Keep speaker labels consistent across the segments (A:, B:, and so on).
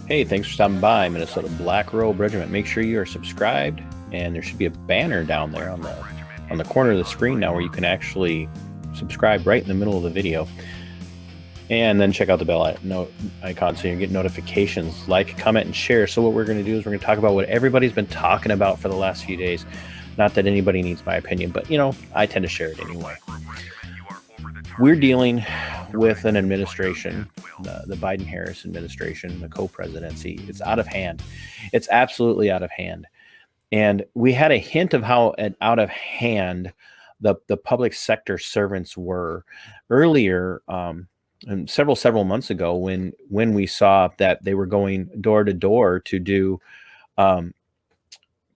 A: Hey, thanks for stopping by, Minnesota Black Robe Regiment. Make sure you are subscribed, and there should be a banner down there on the corner of the screen now where you can actually subscribe right in the middle of the video. And then check out the bell icon so you get notifications. Like, comment, and share. So what we're going to do is we're going to talk about what everybody's been talking about for the last few days. Not that anybody needs my opinion, but, I tend to share it anyway. We're dealing with an administration, the Biden-Harris administration, the co-presidency. It's out of hand. It's absolutely out of hand. And we had a hint of how out of hand the public sector servants were earlier, and several months ago when we saw that they were going door to door to do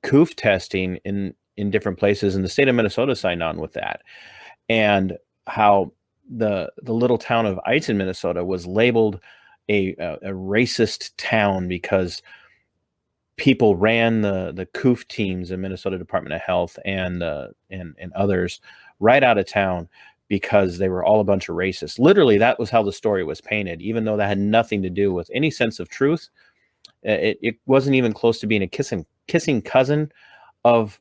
A: Coof testing in different places, and the state of Minnesota signed on with that, and how the little town of Eitzen, Minnesota, was labeled a racist town because people ran the Coof teams in Minnesota Department of Health and others right out of town because they were all a bunch of racists. Literally, that was how the story was painted, even though that had nothing to do with any sense of truth. It wasn't even close to being a kissing cousin of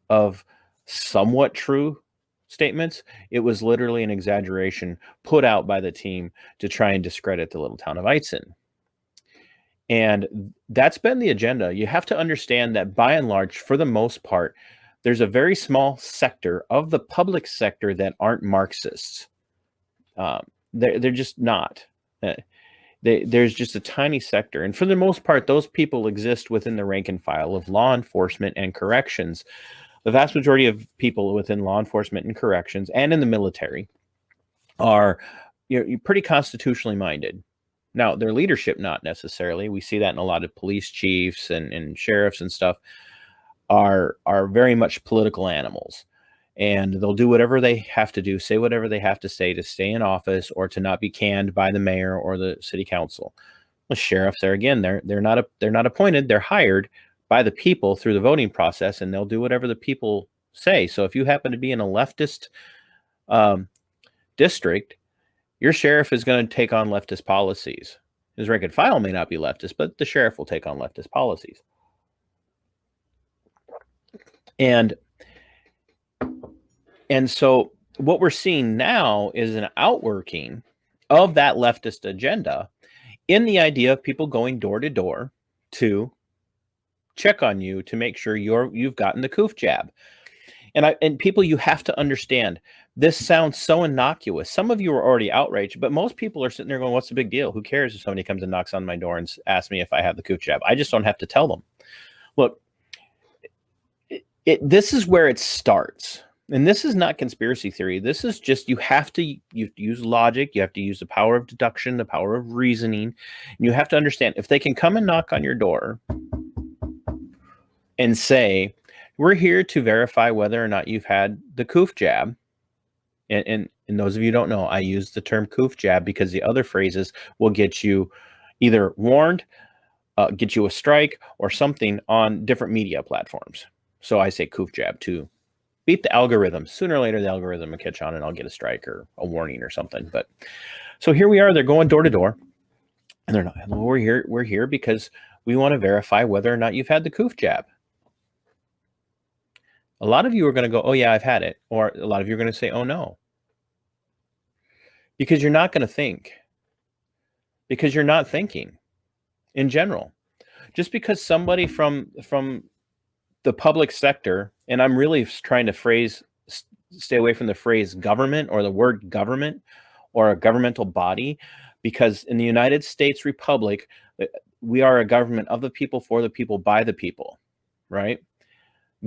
A: somewhat true statements. It was literally an exaggeration put out by the team to try and discredit the little town of Eitzen. And that's been the agenda. You have to understand that by and large, for the most part, there's a very small sector of the public sector that aren't Marxists. They're just not. There's just a tiny sector. And for the most part, those people exist within the rank and file of law enforcement and corrections. The vast majority of people within law enforcement and corrections and in the military are pretty constitutionally minded. Now, their leadership, not necessarily. We see that in a lot of police chiefs and sheriffs and stuff are very much political animals. And they'll do whatever they have to do, say whatever they have to say to stay in office or to not be canned by the mayor or the city council. The sheriffs, there again, they're not appointed, they're hired by the people through the voting process, and they'll do whatever the people say. So if you happen to be in a leftist district, your sheriff is going to take on leftist policies. His rank and file may not be leftist, but the sheriff will take on leftist policies. And so what we're seeing now is an outworking of that leftist agenda in the idea of people going door to door to check on you to make sure you've gotten the Coof jab. And people, you have to understand, this sounds so innocuous. Some of you are already outraged, but most people are sitting there going, what's the big deal? Who cares if somebody comes and knocks on my door and asks me if I have the Coof jab? I just don't have to tell them. Look, this is where it starts. And this is not conspiracy theory. This is just, you have to use logic. You have to use the power of deduction, the power of reasoning. And you have to understand, if they can come and knock on your door and say, we're here to verify whether or not you've had the Coof jab. And those of you who don't know, I use the term Coof jab because the other phrases will get you either warned, get you a strike, or something on different media platforms. So I say Coof jab to beat the algorithm. Sooner or later, the algorithm will catch on and I'll get a strike or a warning or something. But so here we are. They're going door to door, and they're not. We're here because we want to verify whether or not you've had the Coof jab. A lot of you are going to go, oh yeah, I've had it. Or a lot of you are going to say, oh no. Because you're not going to think. Because you're not thinking in general. Just because somebody from the public sector, and I'm really trying to stay away from the phrase government or the word government or a governmental body, because in the United States Republic, we are a government of the people, for the people, by the people, right?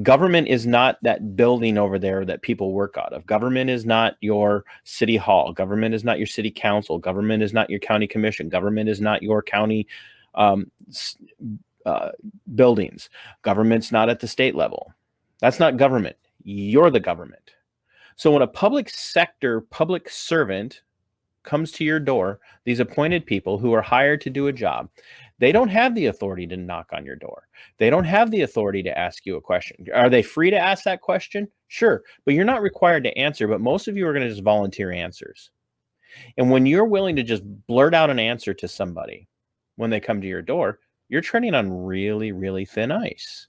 A: Government is not that building over there that people work out of. Government is not your city hall. Government is not your city council. Government is not your county commission. Government is not your county buildings. Government's not at the state level. That's not government. You're the government. So when a public sector, public servant comes to your door, these appointed people who are hired to do a job, they don't have the authority to knock on your door. They don't have the authority to ask you a question. Are they free to ask that question? Sure, but you're not required to answer, but most of you are going to just volunteer answers. And when you're willing to just blurt out an answer to somebody when they come to your door, you're treading on really, really thin ice.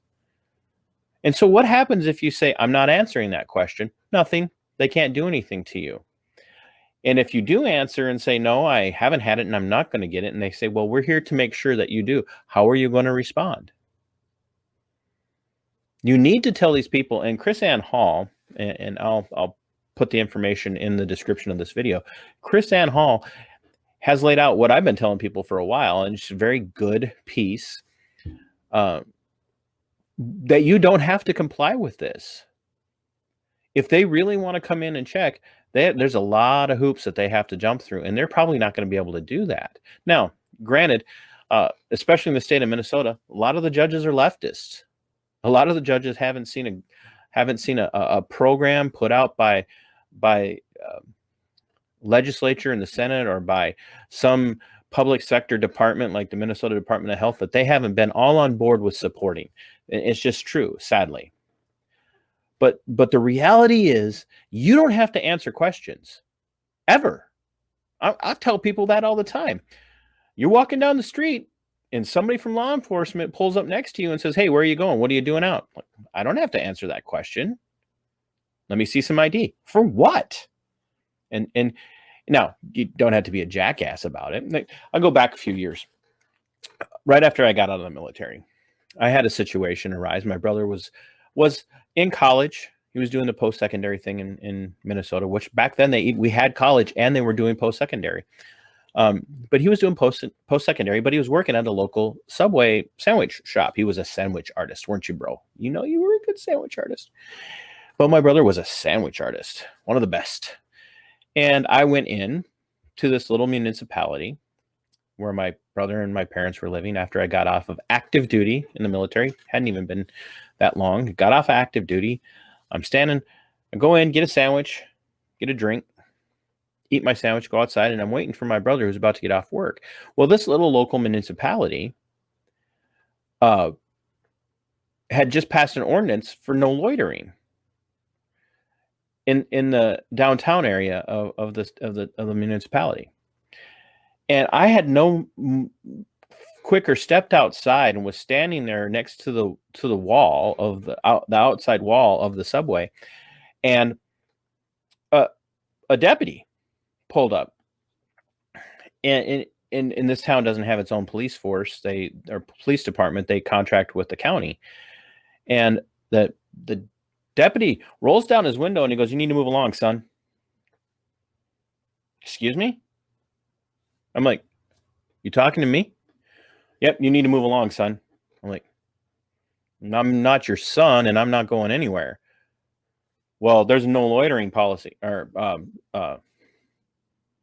A: And so what happens if you say, I'm not answering that question? Nothing. They can't do anything to you. And if you do answer and say, no, I haven't had it and I'm not going to get it, and they say, well, we're here to make sure that you do, how are you going to respond? You need to tell these people, and KrisAnne Hall, and I'll put the information in the description of this video. KrisAnne Hall has laid out what I've been telling people for a while, and it's a very good piece, that you don't have to comply with this. If they really want to come in and check, there's a lot of hoops that they have to jump through, and they're probably not going to be able to do that. Now, granted, especially in the state of Minnesota, a lot of the judges are leftists. A lot of the judges haven't seen a program put out by legislature in the Senate or by some public sector department like the Minnesota Department of Health that they haven't been all on board with supporting. It's just true, sadly. But the reality is, you don't have to answer questions ever. I tell people that all the time. You're walking down the street and somebody from law enforcement pulls up next to you and says, hey, where are you going? What are you doing out? I don't have to answer that question. Let me see some ID. For what? And now, you don't have to be a jackass about it. I'll go back a few years. Right after I got out of the military, I had a situation arise. My brother was in college. He was doing the post-secondary thing in Minnesota, which back then we had college and they were doing post-secondary. But he was doing post-secondary, but he was working at a local Subway sandwich shop. He was a sandwich artist, weren't you, bro? You know, you were a good sandwich artist. But my brother was a sandwich artist, one of the best. And I went in to this little municipality where my brother and my parents were living after I got off of active duty in the military. Hadn't even been that long. Got off active duty. I'm standing. I go in, get a sandwich, get a drink, eat my sandwich, go outside, and I'm waiting for my brother who's about to get off work. Well, this little local municipality had just passed an ordinance for no loitering in the downtown area of the municipality. And I had no quicker stepped outside and was standing there next to the wall of the outside wall of the subway, and a deputy pulled up. And this town doesn't have its own police force. Or police department. They contract with the county, and the deputy rolls down his window and he goes, "You need to move along, son." Excuse me? I'm like, "You talking to me?" "Yep, you need to move along, son." I'm like, "I'm not your son and I'm not going anywhere." "Well, there's no loitering policy or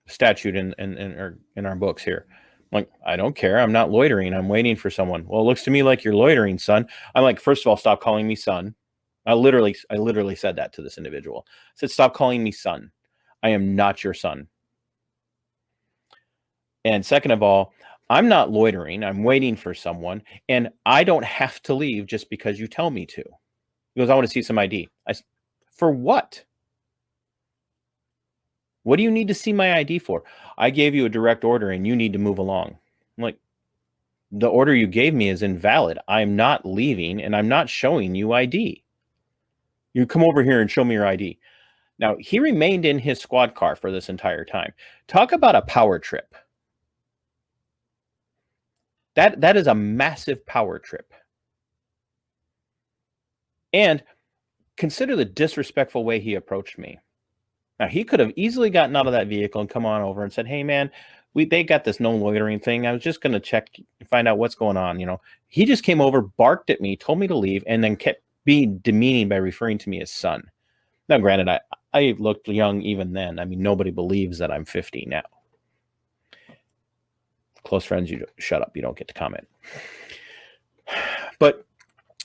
A: statute in our books here." I'm like, "I don't care. I'm not loitering. I'm waiting for someone." "Well, it looks to me like you're loitering, son." I'm like, "First of all, stop calling me son." I literally said that to this individual. I said, "Stop calling me son. I am not your son. And second of all, I'm not loitering. I'm waiting for someone, and I don't have to leave just because you tell me to." He goes, "I want to see some ID." I said, "For what? What do you need to see my ID for?" "I gave you a direct order and you need to move along." I'm like, "The order you gave me is invalid. I'm not leaving and I'm not showing you ID. You come over here and show me your ID." Now, he remained in his squad car for this entire time. Talk about a power trip. That is a massive power trip. And consider the disrespectful way he approached me. Now, he could have easily gotten out of that vehicle and come on over and said, "Hey, man, they got this no loitering thing. I was just going to check and find out what's going on." He just came over, barked at me, told me to leave, and then kept being demeaning by referring to me as son. Now, granted, I looked young even then. I mean, nobody believes that I'm 50 now. Close friends, you shut up. You don't get to comment. But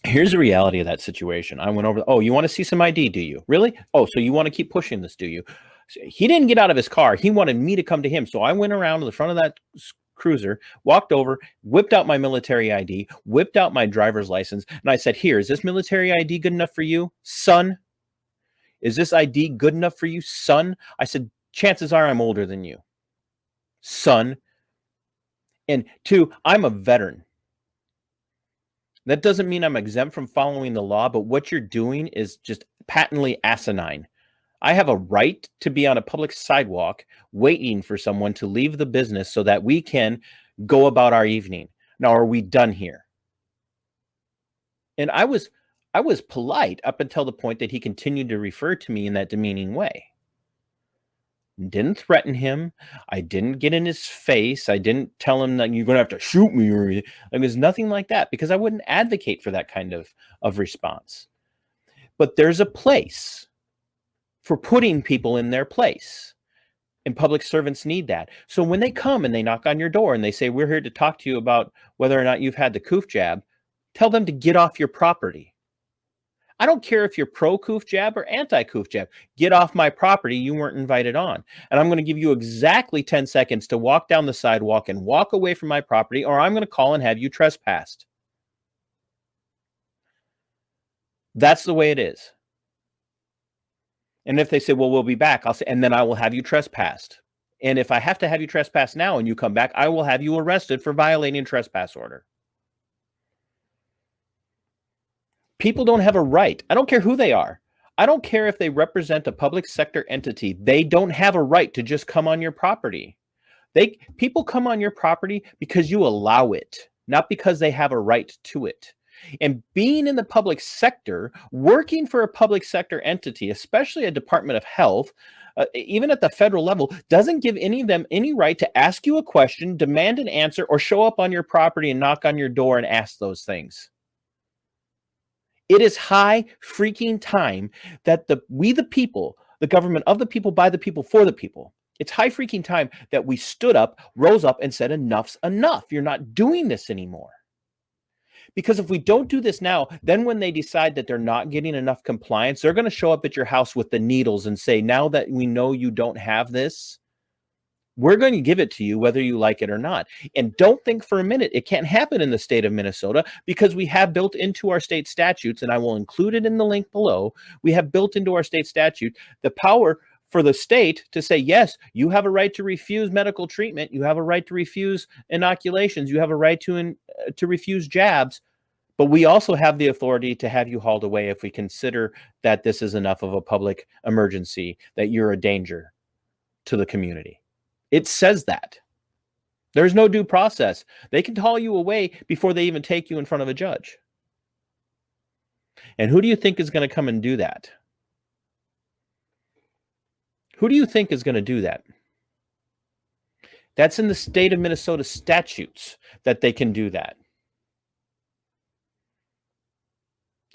A: here's the reality of that situation. I went over, "Oh, you want to see some ID, do you? Really? Oh, so you want to keep pushing this, do you?" He didn't get out of his car. He wanted me to come to him. So I went around to the front of that cruiser, walked over, whipped out my military ID, whipped out my driver's license, and I said, "Here, is this military ID good enough for you, son? Is this ID good enough for you, son?" I said, "Chances are I'm older than you, son. And two, I'm a veteran. That doesn't mean I'm exempt from following the law, but what you're doing is just patently asinine. I have a right to be on a public sidewalk waiting for someone to leave the business so that we can go about our evening. Now, are we done here? And I was polite up until the point that he continued to refer to me in that demeaning way. Didn't threaten him. I didn't get in his face. I didn't tell him that you're going to have to shoot me or anything. Like, there's nothing like that, because I wouldn't advocate for that kind of response. But there's a place for putting people in their place. And public servants need that. So when they come and they knock on your door and they say, we're here to talk to you about whether or not you've had the Coof Jab, tell them to get off your property. I don't care if you're pro Coof Jab or anti Coof Jab. Get off my property. You weren't invited on. And I'm going to give you exactly 10 seconds to walk down the sidewalk and walk away from my property, or I'm going to call and have you trespassed. That's the way it is. And if they say, well, we'll be back, I'll say, and then I will have you trespassed. And if I have to have you trespass now and you come back, I will have you arrested for violating a trespass order. People don't have a right. I don't care who they are. I don't care if they represent a public sector entity. They don't have a right to just come on your property. People come on your property because you allow it, not because they have a right to it. And being in the public sector, working for a public sector entity, especially a Department of Health, even at the federal level, doesn't give any of them any right to ask you a question, demand an answer, or show up on your property and knock on your door and ask those things. It is high freaking time that we the people, the government of the people, by the people, for the people, it's high freaking time that we stood up, rose up, and said, enough's enough. You're not doing this anymore. Because if we don't do this now, then when they decide that they're not getting enough compliance, they're going to show up at your house with the needles and say, now that we know you don't have this, we're going to give it to you whether you like it or not. And don't think for a minute it can't happen in the state of Minnesota, because we have built into our state statutes, and I will include it in the link below, we have built into our state statute the power for the state to say, yes, you have a right to refuse medical treatment, you have a right to refuse inoculations, you have a right to refuse jabs, but we also have the authority to have you hauled away if we consider that this is enough of a public emergency, that you're a danger to the community. It says that. There's no due process. They can haul you away before they even take you in front of a judge. And who do you think is going to come and do that? Who do you think is going to do that? That's in the state of Minnesota statutes that they can do that.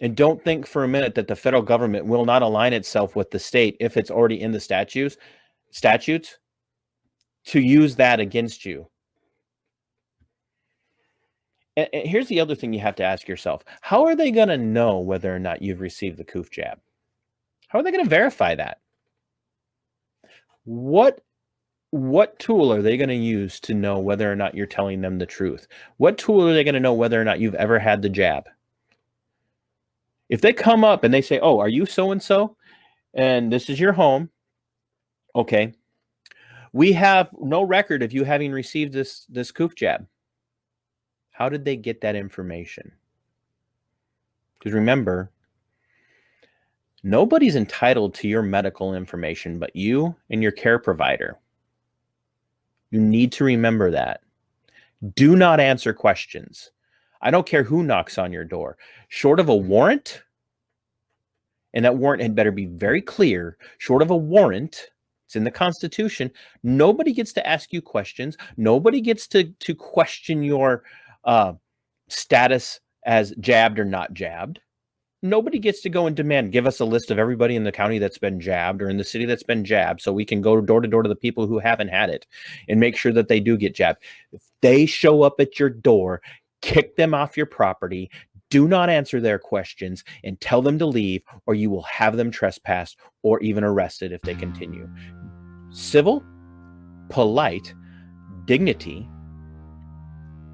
A: And don't think for a minute that the federal government will not align itself with the state if it's already in the statutes to use that against you. And here's the other thing you have to ask yourself. How are they going to know whether or not you've received the Coof Jab? How are they going to verify that? What tool are they going to use to know whether or not you're telling them the truth? What tool are they going to know whether or not you've ever had the jab? If they come up and they say, oh, are you so-and-so? And this is your home. Okay. We have no record of you having received this Coof Jab. How did they get that information? Because remember, nobody's entitled to your medical information but you and your care provider. You need to remember that. Do not answer questions. I don't care who knocks on your door. Short of a warrant, and that warrant had better be very clear, short of a warrant, it's in the Constitution, nobody gets to ask you questions. Nobody gets to question your status as jabbed or not jabbed. Nobody gets to go and demand, give us a list of everybody in the county that's been jabbed or in the city that's been jabbed so we can go door to door to the people who haven't had it and make sure that they do get jabbed. If they show up at your door, kick them off your property, do not answer their questions, and tell them to leave, or you will have them trespassed or even arrested if they continue. Civil, polite, dignity,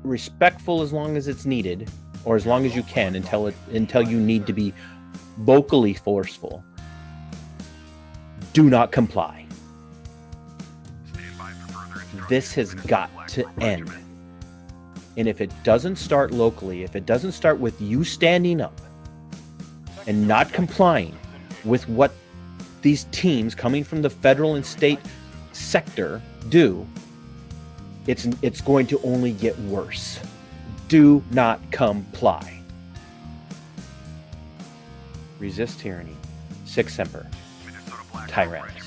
A: respectful as long as it's needed, or as long as you can until you need to be vocally forceful. Do not comply. This has got to end. And if it doesn't start locally, if it doesn't start with you standing up and not complying with what these teams coming from the federal and state sector do, it's going to only get worse. Do not comply. Resist tyranny. Sic semper. Tyrannis.